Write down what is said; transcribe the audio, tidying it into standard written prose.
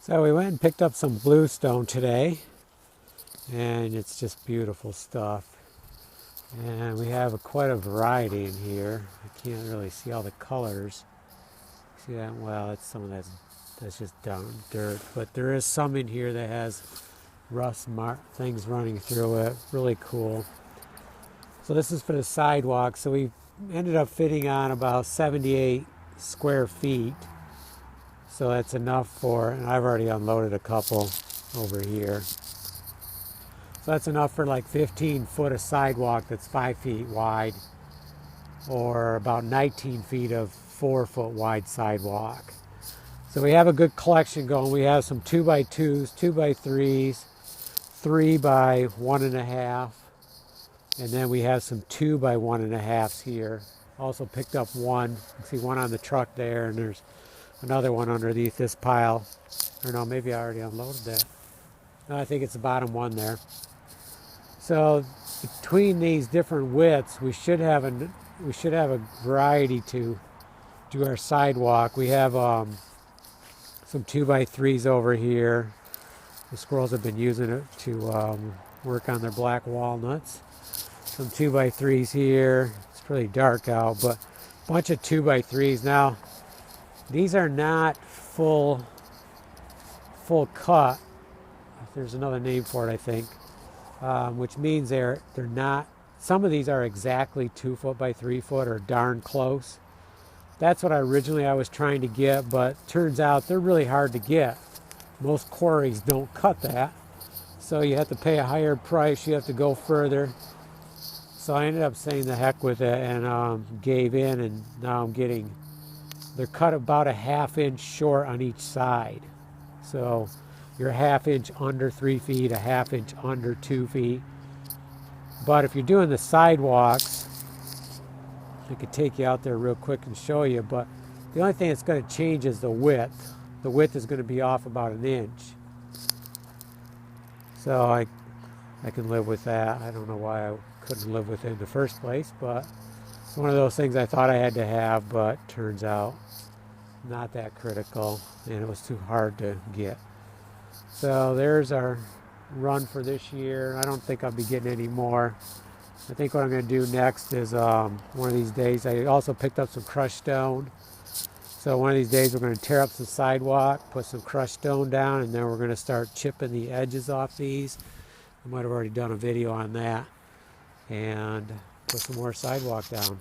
So we went and picked up some bluestone today, and it's just beautiful stuff. And we have quite a variety in here. I can't really see all the colors. See that? Well, it's some of that's just down dirt, but there is some in here that has rust things running through it. Really cool. So this is for the sidewalk. So we ended up fitting on about 78 square feet. So that's enough for, and I've already unloaded a couple over here. So that's enough for like 15 foot of sidewalk that's 5 feet wide, or about 19 feet of 4 foot wide sidewalk. So we have a good collection going. We have some 2x2s, 2x3s, 3 by 1.5, and then we have some 2 by 1.5s here. Also picked up one. You can see one on the truck there, and there's another one underneath this pile. Or no, maybe I already unloaded that. No, I think it's the bottom one there. So between these different widths, we should have a variety to do our sidewalk. We have some 2x3s over here. The squirrels have been using it to work on their black walnuts. Some 2x3s here. It's pretty dark out, but a bunch of 2x3s. Now, these are not full cut. There's another name for it, I think, which means they're not. Some of these are exactly 2 foot by 3 foot, or darn close. That's what I was trying to get, but turns out they're really hard to get. Most quarries don't cut that, so you have to pay a higher price. You have to go further. So I ended up saying the heck with it and gave in, and now I'm getting. They're cut about a 1/2 inch short on each side. So you're a 1/2 inch under 3 feet, a 1/2 inch under 2 feet. But if you're doing the sidewalks, I could take you out there real quick and show you, but the only thing that's going to change is the width. The width is going to be off about 1 inch. So I can live with that. I don't know why I couldn't live with it in the first place, but it's one of those things I thought I had to have, but turns out not that critical, and it was too hard to get. So there's our run for this year. I don't think I'll be getting any more. I think what I'm going to do next is one of these days, I also picked up some crushed stone. So one of these days we're going to tear up some sidewalk, put some crushed stone down, and then we're going to start chipping the edges off these. I might have already done a video on that. And put some more sidewalk down.